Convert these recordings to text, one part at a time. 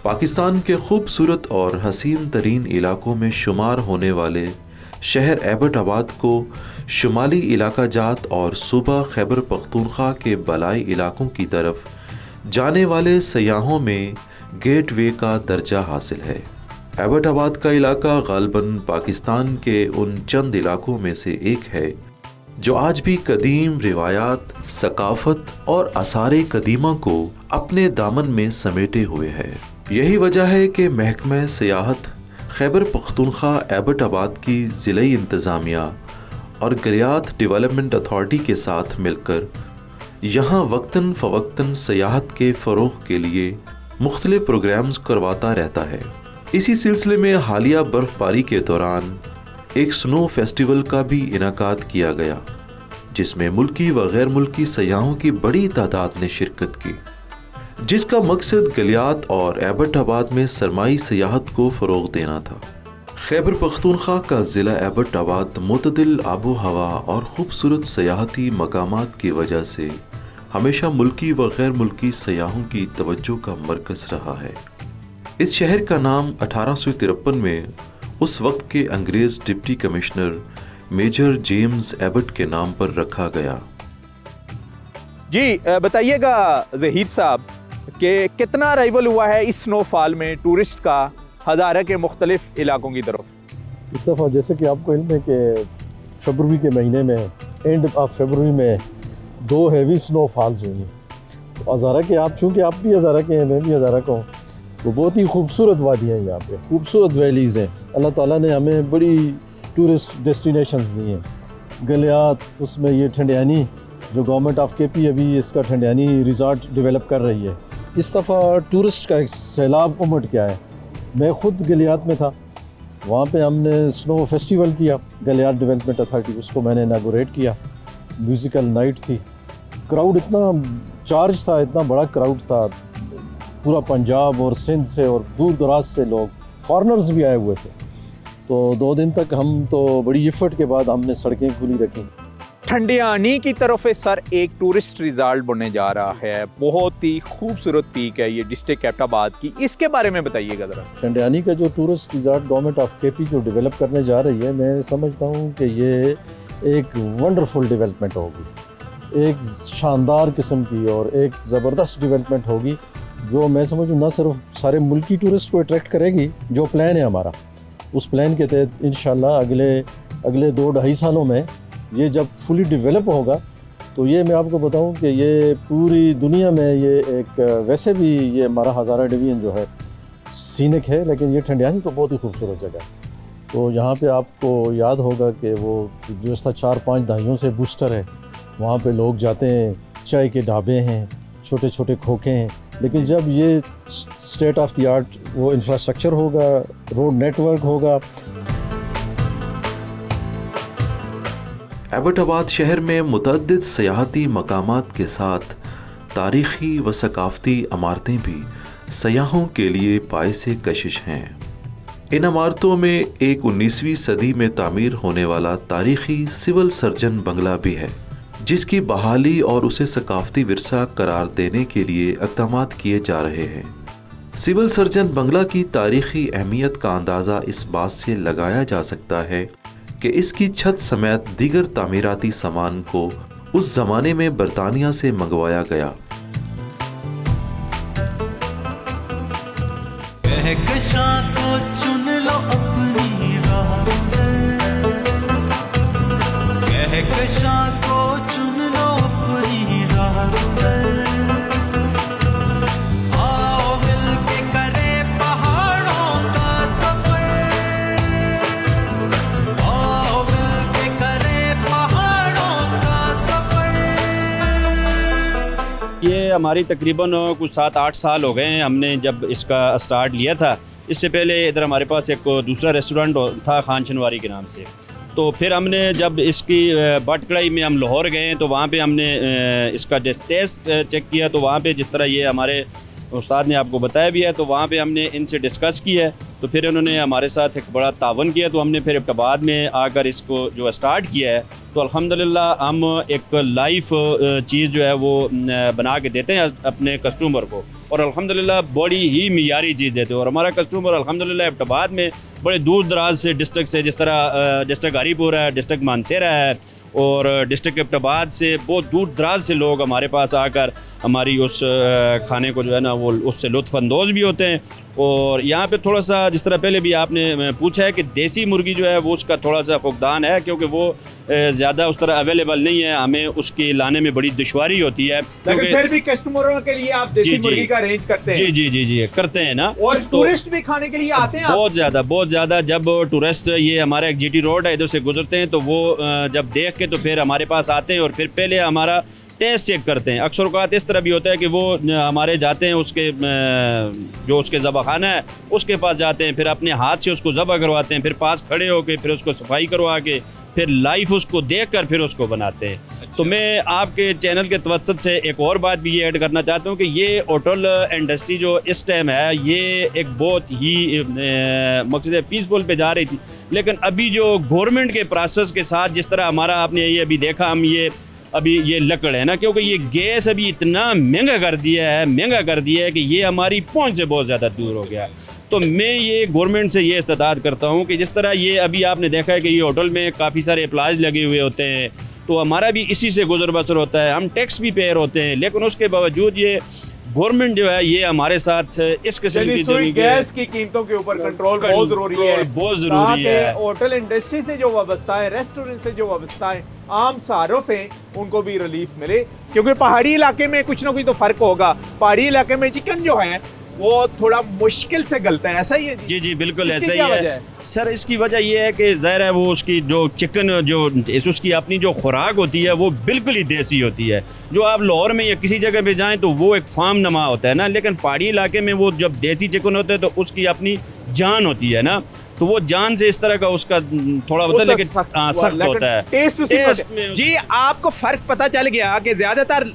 पाकिस्तान के खूबसूरत और हसीन तरीन इलाकों में शुमार होने वाले शहर एबटाबाद को शुमाली इलाका जात और सूबा खैबर पख्तूनख्वा के बलाई इलाकों की तरफ जाने वाले सयाहों में गेटवे का दर्जा हासिल है। एबटाबाद का इलाका गालबन पाकिस्तान के उन चंद इलाकों में से एक है जो आज भी कदीम रिवायात, सकाफत और आसारे कदीमा को अपने दामन में समेटे हुए है। यही वजह है कि महकमा सियाहत खैबर पख्तूनख्वा एबटाबाद की ज़िले इंतज़ामिया और गलियात डेवलपमेंट अथॉरिटी के साथ मिलकर यहाँ वक्तन फ़वक्तन सियाहत के फ़रोग़ के लिए मुख्तलिफ़ प्रोग्राम्स करवाता रहता है। इसी सिलसिले में हालिया बर्फ़बारी के दौरान एक स्नो फेस्टिवल का भी इनाकाद किया गया, जिसमें मुल्की व गैर मुल्की सयाहों की बड़ी तादाद ने शिरकत की, जिसका मकसद गलियात और एबटाबाद में सरमाई सियाहत को फ़रोग़ देना था। खैबर पख्तूनख्वा का ज़िला एबटाबाद मुतदिल आबो हवा और ख़ूबसूरत सयाहती मकामात की वजह से हमेशा मुल्की व गैर मुल्की सयाहों की तवज्जो का मरकज़ रहा है। इस शहर का नाम 1853 में उस वक्त के अंग्रेज़ deputy commissioner major James Abbott के नाम पर रखा गया। जी बताइएगा ज़हीर साहब कि कितना अराइवल हुआ है इस स्नोफॉल में टूरिस्ट का हज़ारा के मुख्तलिफ इलाकों की तरफ? इस दफ़ा जैसे कि आपको इल्म है कि फरवरी के महीने में, एंड ऑफ फरवरी में 2 हैवी स्नोफॉल्स हुई। तो हज़ारा के आप, चूँकि आप भी हज़ारा के हैं, मैं भी हज़ारा का हूँ, तो बहुत ही खूबसूरत वादियाँ हैं यहाँ पे, खूबसूरत वैलीज़ हैं। अल्लाह ताला ने हमें बड़ी टूरिस्ट डेस्टिनेशंस दी हैं। गलियात, उसमें ये ठंडियानी जो गवर्नमेंट ऑफ केपी अभी इसका ठंडियानी रिज़ॉर्ट डेवलप कर रही है। इस दफ़ा टूरिस्ट का एक सैलाब उमड़ के आया। मैं ख़ुद गलियात में था, वहाँ पे हमने स्नो फेस्टिवल किया, गलियात डेवलपमेंट अथॉरिटी, उसको मैंने इनागोरेट किया। म्यूज़िकल नाइट थी, क्राउड इतना चार्ज था, इतना बड़ा क्राउड था, पूरा पंजाब और सिंध से और दूर दराज से लोग, फॉरेनर्स भी आए हुए थे। तो 2 दिन तक हम तो बड़ी एफर्ट के बाद हमने सड़कें खुली रखी। ठंडियानी की तरफ सर एक टूरिस्ट रिजॉर्ट बनने जा रहा है, बहुत ही खूबसूरत पीक है ये डिस्ट्रिक्ट एबटाबाद की, इसके बारे में बताइएगा ज़रा। ठंडियानी का जो tourist resort government of KP जो डेवलप करने जा रही है, मैं समझता हूँ कि ये एक वंडरफुल डेवलपमेंट होगी, एक शानदार किस्म की और एक ज़बरदस्त डेवलपमेंट होगी, जो मैं समझूँ न सिर्फ सारे मुल्की टूरिस्ट को अट्रैक्ट करेगी। जो प्लान है हमारा, उस प्लान के तहत इंशाल्लाह अगले 2-2.5 सालों में ये जब फुली डेवलप होगा, तो ये मैं आपको बताऊं कि ये पूरी दुनिया में ये एक, वैसे भी ये हमारा हज़ारा डिवीज़न जो है सीनिक है, लेकिन ये ठंडियानी तो बहुत ही खूबसूरत जगह है। तो यहाँ पे आपको याद होगा कि वो जो 4-5 दहाइयों से बूस्टर है, वहाँ पे लोग जाते हैं, चाय के ढाबे हैं, छोटे छोटे खोखे हैं, लेकिन जब ये स्टेट ऑफ द आर्ट वो इंफ्रास्ट्रक्चर होगा, रोड नेटवर्क होगा। एबटाबाद शहर में मुतअद्दिद सयाहती मकामात के साथ तारीख़ी व सकाफ़ती इमारतें भी सयाहों के लिए बाइसे कशिश हैं। इन इमारतों में एक 19वीं सदी में तामीर होने वाला तारीख़ी सिविल सर्जन बंगला भी है, जिसकी बहाली और उसे सकाफ़ती विरसा करार देने के लिए इक़दाम किए जा रहे हैं। सिविल सर्जन बंगला की तारीख़ी अहमियत का अंदाज़ा इस बात से लगाया जा सकता है कि इसकी छत समेत दीगर तामीराती सामान को उस ज़माने में बरतानिया से मंगवाया गया। ये हमारी तकरीबन कुछ 7-8 साल हो गए हैं हमने जब इसका स्टार्ट लिया था। इससे पहले इधर हमारे पास एक दूसरा रेस्टोरेंट था खान शनवारी के नाम से। तो फिर हमने जब इसकी बट कढ़ाई में हम लाहौर गए तो वहाँ पे हमने इसका टेस्ट चेक किया, तो वहाँ पे जिस तरह ये हमारे उस्ताद ने आपको बताया भी है, तो वहाँ पे हमने इनसे डिस्कस किया है, तो फिर उन्होंने हमारे साथ एक बड़ा तावन किया। तो हमने फिर एबटाबाद में आकर इसको जो स्टार्ट किया है, तो अल्हम्दुलिल्लाह हम एक लाइव चीज़ जो है वो बना के देते हैं अपने कस्टमर को, और अल्हम्दुलिल्लाह बड़ी ही मियारी चीज़ देते हैं। और हमारा कस्टमर अल्हम्दुलिल्लाह एबटाबाद में बड़े दूर दराज से डिस्ट्रिक्ट से, जिस तरह डिस्ट्रिक्ट हरीपुर है, डिस्ट्रिक्ट मानसेरा है और डिस्ट्रिक्ट एबटाबाद से बहुत दूर दराज से लोग हमारे पास आकर हमारी उस खाने को जो है ना वो उससे लुत्फ़अंदोज़ भी होते हैं। और यहाँ पे थोड़ा सा जिस तरह पहले भी आपने पूछा है कि देसी मुर्गी जो है वो उसका थोड़ा सा फुकदान है, क्योंकि वो ज़्यादा उस तरह अवेलेबल नहीं है, हमें उसकी लाने में बड़ी दुश्वारी होती है। लेकिन फिर भी कस्टमरों के लिए आप देसी मुर्गी का अरेंज करते हैं? जी करते हैं ना। और टूरिस्ट भी खाने के लिए आते हैं? बहुत ज़्यादा जब टूरिस्ट ये हमारा एक GT रोड है इधर से गुजरते हैं तो वो जब देख के तो फिर हमारे पास आते हैं और फिर पहले हमारा टेस्ट चेक करते हैं। अक्सर औक़ात इस तरह भी होता है कि वो हमारे जाते हैं उसके जो उसके ज़बाखाना है उसके पास जाते हैं, फिर अपने हाथ से उसको ज़बह करवाते हैं, फिर पास खड़े होकर फिर उसको सफाई करवा के फिर लाइव उसको देखकर फिर उसको बनाते हैं। तो मैं आपके चैनल के तवज्जुद से एक और बात भी ये ऐड करना चाहता हूँ कि ये होटल इंडस्ट्री जो इस टाइम है ये एक बहुत ही मकसद पीसफुल पे जा रही थी, लेकिन अभी जो गवर्नमेंट के प्रोसेस के साथ जिस तरह हमारा आपने ये अभी देखा, हम ये अभी ये लकड़ है ना, क्योंकि ये गैस अभी इतना महंगा कर दिया है कि ये हमारी पहुंच से बहुत ज़्यादा दूर हो गया। तो मैं ये गवर्नमेंट से ये इस्तदाद करता हूँ कि जिस तरह ये अभी आपने देखा है कि ये होटल में काफ़ी सारे अप्लाइज लगे हुए होते हैं, तो हमारा भी इसी से गुजर बसर होता है, हम टैक्स भी पेयर होते हैं, लेकिन उसके बावजूद ये गवर्नमेंट जो है ये हमारे साथ इस किस्म की गैस की कीमतों के ऊपर कंट्रोल बहुत ज़रूरी है। होटल इंडस्ट्री से जो वाबस्ता है, रेस्टोरेंट से जो वाबस्ता है, आम सारुफ हैं, उनको भी रिलीफ मिले, क्योंकि पहाड़ी इलाके में कुछ ना कुछ तो फ़र्क होगा। पहाड़ी इलाके में चिकन जो है वो थोड़ा मुश्किल से गलता है, ऐसा ही है? जी बिल्कुल ऐसा ही है सर। इसकी वजह यह है कि ज़ाहिर है वो उसकी जो चिकन जो उसकी अपनी जो खुराक होती है वो बिल्कुल ही देसी होती है। जो आप लाहौर में या किसी जगह पे जाएं तो वो एक फार्म नमा होता है ना, लेकिन पहाड़ी इलाके में वो जब देसी चिकन होता है तो उसकी अपनी जान होती है ना, तो वो जान से इस तरह का उसका थोड़ा होता है, लेकिन सख्त होता है टेस्ट में। जी आपको फ़र्क पता चल गया कि ज़्यादातर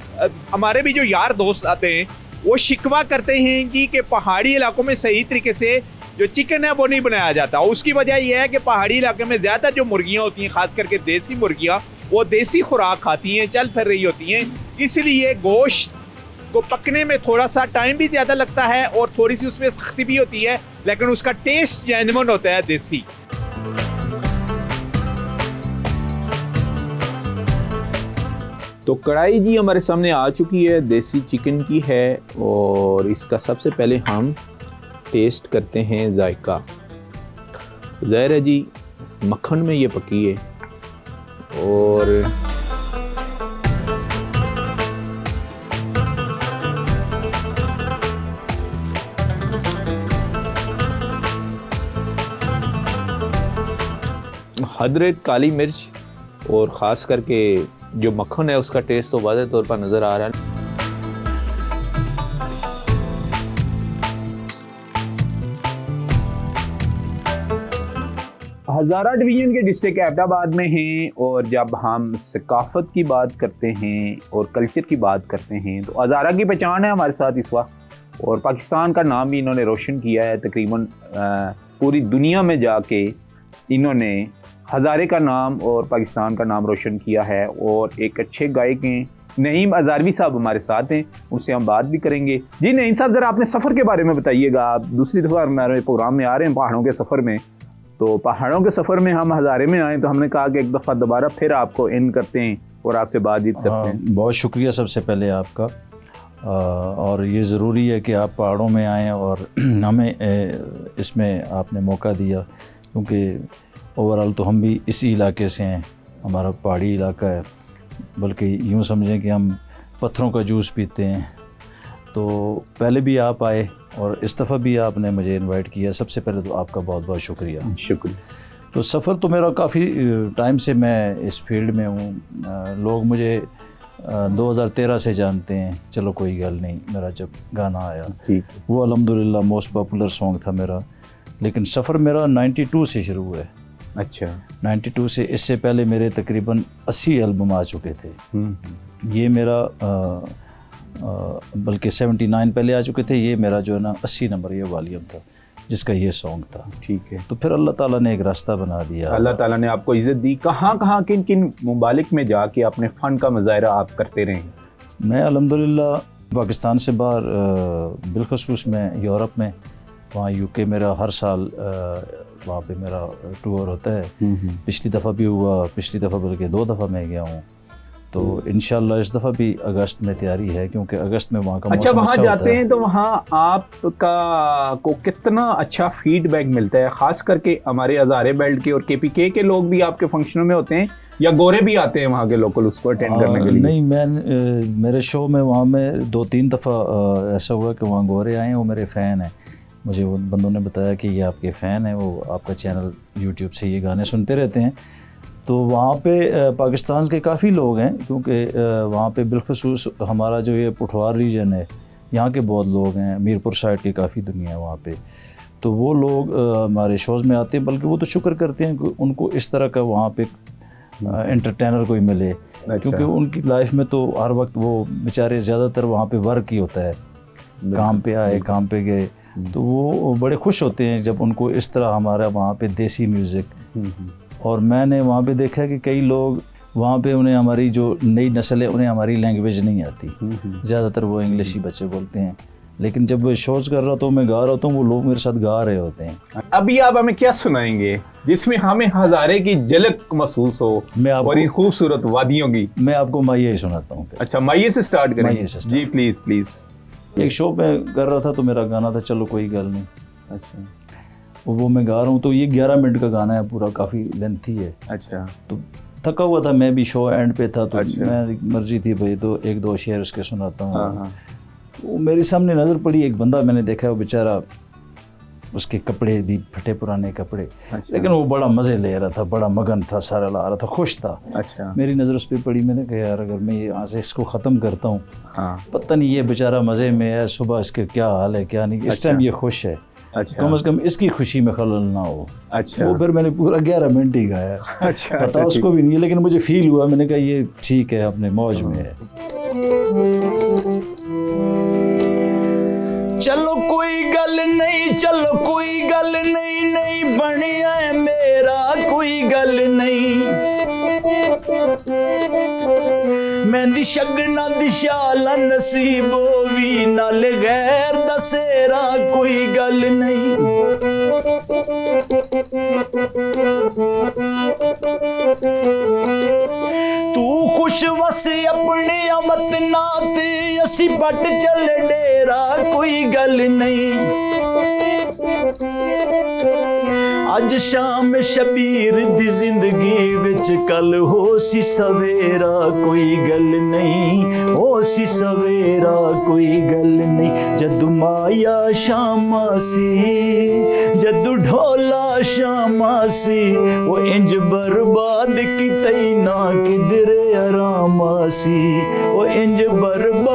हमारे भी जो यार दोस्त आते हैं वो शिकवा करते हैं कि पहाड़ी इलाकों में सही तरीके से जो चिकन है वो नहीं बनाया जाता। उसकी वजह यह है कि पहाड़ी इलाके में ज़्यादा जो मुर्गियाँ होती हैं, ख़ास करके देसी मुर्गियाँ, वो देसी खुराक खाती हैं, चल फिर रही होती हैं, इसलिए गोश्त को पकने में थोड़ा सा टाइम भी ज़्यादा लगता है और थोड़ी सी उसमें सख्ती भी होती है, लेकिन उसका टेस्ट जेन्युइन होता है देसी। तो कढ़ाई जी हमारे सामने आ चुकी है, देसी चिकन की है, और इसका सबसे पहले हम टेस्ट करते हैं जायका। ज़ाहिर है जी मक्खन में ये पकी है और हदरत काली मिर्च और ख़ास करके जो मक्खन है उसका टेस्ट तो वाज़ेह तौर पर नज़र आ रहा है। हज़ारा डिवीज़न के डिस्ट्रिक्ट एबटाबाद में हैं, और जब हम सकाफ़त की बात करते हैं और कल्चर की बात करते हैं तो हज़ारा की पहचान है हमारे साथ इस वक्त, और पाकिस्तान का नाम भी इन्होंने रोशन किया है। तकरीबन पूरी दुनिया में जाके इन्होंने हज़ारे का नाम और पाकिस्तान का नाम रोशन किया है। और एक अच्छे गायक हैं नईम अज़ारवी साहब हमारे साथ हैं, उससे हम बात भी करेंगे। जी नईम साहब, ज़रा अपने सफ़र के बारे में बताइएगा। आप दूसरी दफ़ा हमारे प्रोग्राम में आ रहे हैं पहाड़ों के सफ़र में, तो पहाड़ों के सफ़र में हम हज़ारे में आए तो हमने कहा कि एक दफ़ा दोबारा फिर आपको इन करते हैं और आपसे बातचीत करते हैं। बहुत शुक्रिया सबसे पहले आपका, और ये ज़रूरी है कि आप पहाड़ों में आएँ और हमें इसमें आपने मौका दिया, क्योंकि ओवरऑल तो हम भी इसी इलाके से हैं, हमारा पहाड़ी इलाका है, बल्कि यूँ समझें कि हम पत्थरों का जूस पीते हैं। तो पहले भी आप आए और इस दफ़ा भी आपने मुझे इनवाइट किया, सबसे पहले तो आपका बहुत बहुत शुक्रिया। तो सफ़र तो मेरा काफ़ी टाइम से मैं इस फील्ड में हूँ। लोग मुझे 2013 से जानते हैं। चलो कोई गल नहीं, मेरा जब गाना आया वो अल्हम्दुलिल्लाह मोस्ट पॉपुलर सॉन्ग था मेरा, लेकिन सफ़र मेरा 92 से शुरू हुआ है। अच्छा, 92 से, इससे पहले मेरे तकरीबन 80 एल्बम आ चुके थे। ये मेरा बल्कि 79 पहले आ चुके थे, ये मेरा जो है ना 80 नंबर ये वॉल्यूम था जिसका ये सॉन्ग था। ठीक है, तो फिर अल्लाह ताला ने एक रास्ता बना दिया, अल्लाह ताला ने आपको इज़्ज़त दी। कहाँ किन किन मुमालिक में जाके अपने फ़न का मुज़ाहरा आप करते रहे? मैं अल्हम्दुलिल्लाह पाकिस्तान से बाहर बिलखसूस में यूरोप में, वहाँ यूके मेरा हर साल वहाँ पे मेरा टूर होता है। पिछली दफ़ा भी हुआ, पिछली दफ़ा बल्कि 2 दफ़ा मैं गया हूँ। तो इंशाल्लाह इस दफ़ा भी अगस्त में तैयारी है, क्योंकि अगस्त में वहाँ का अच्छा, मौसम वहाँ अच्छा जाते होता हैं तो वहाँ आपका को कितना अच्छा फीडबैक मिलता है? ख़ास करके हमारे हज़ारे बेल्ट के और KPK के लोग भी आपके फंक्शनों में होते हैं या गोरे भी आते हैं वहाँ के लोकल उसको अटेंड करने के लिए? नहीं, मैं मेरे शो में वहाँ में 2-3 दफ़ा ऐसा हुआ कि वहाँ गोरे आए हैं, वो मेरे फ़ैन हैं। मुझे वो बंदों ने बताया कि ये आपके फ़ैन हैं, वो आपका चैनल यूट्यूब से ये गाने सुनते रहते हैं। तो वहाँ पे पाकिस्तान के काफ़ी लोग हैं, क्योंकि वहाँ पे बिलखसूस हमारा जो ये पुठवार रीजन है, यहाँ के बहुत लोग हैं, मीरपुर साइड की काफ़ी दुनिया है वहाँ पे। तो वो लोग हमारे शोज़ में आते हैं, बल्कि वो तो शुक्र करते हैं कि उनको इस तरह का वहाँ पे एंटरटेनर कोई मिले। अच्छा। क्योंकि उनकी लाइफ में तो हर वक्त वो बेचारे ज़्यादातर वहाँ पे वर्क ही होता है, काम पे आए, काम पे गए। तो वो बड़े खुश होते हैं जब उनको इस तरह हमारा वहाँ पे देसी म्यूज़िक। और मैंने वहाँ पे देखा कि कई लोग वहाँ पे उन्हें हमारी जो नई नस्ल है उन्हें हमारी लैंग्वेज नहीं आती, ज़्यादातर वो इंग्लिश ही बच्चे बोलते हैं। लेकिन जब वो शोज़ कर रहा तो मैं गा रहा होता हूँ, वो लोग मेरे साथ गा रहे होते हैं। अभी आप हमें क्या सुनाएंगे जिसमें हमें हज़ारे की झलक महसूस हो मैं आपको- और इन खूबसूरत वादियों की? मैं आपको माइये ही सुनाता हूँ। अच्छा, माइये से स्टार्ट करें? माइये से जी प्लीज़ प्लीज़। एक शो में कर रहा था तो मेरा गाना था चलो कोई गल नहीं। अच्छा वो मैं गा रहा हूँ, तो ये 11 मिनट का गाना है, पूरा काफ़ी लेंथी है। अच्छा तो थका हुआ था, मैं भी शो एंड पे था, तो अच्छा। मैं मर्जी थी भाई तो 1-2 शेर उसके सुनाता हूँ। हाँ हाँ। वो मेरे सामने नज़र पड़ी, एक बंदा मैंने देखा, वो बेचारा उसके कपड़े भी फटे पुराने कपड़े, अच्छा। लेकिन वो बड़ा मज़े ले रहा था, बड़ा मगन था, सारा ला रहा था, खुश था। अच्छा। मेरी नज़र उस पर पड़ी, मैंने कहा यार अगर मैं यहाँ से इसको ख़त्म करता हूँ, हाँ। पता नहीं ये बेचारा मज़े में है, सुबह इसके क्या हाल है क्या नहीं, इस टाइम ये खुश है, अच्छा। कम से कम इसकी खुशी में खलल ना हो। अच्छा। वो फिर मैंने पूरा 11 मिनट ही गाया। अच्छा, पता अच्छा, उसको भी नहीं है, लेकिन मुझे फील हुआ, मैंने कहा ये ठीक है, अपने मौज में है। चलो कोई गल नहीं, चलो कोई गल नहीं, नहीं बनिया है मेरा कोई गल नहीं। मैं दी शगना दी शाला नसीब होवी, नाल गैर दसेरा कोई गल नहीं। तू खुश वस अपने अमत नात, असी बट चल डेरा कोई गल नहीं। अज शाम शबीर दी जिंदगी विच कल हो सी सवेरा कोई गल नहीं, हो सी सवेरा कोई गल नहीं। जदू माया शामा सी, जदू ढोला शामा सी, वो इंज बर्बाद की तई ना किधरे आरामा सी, वो इंज बर्बाद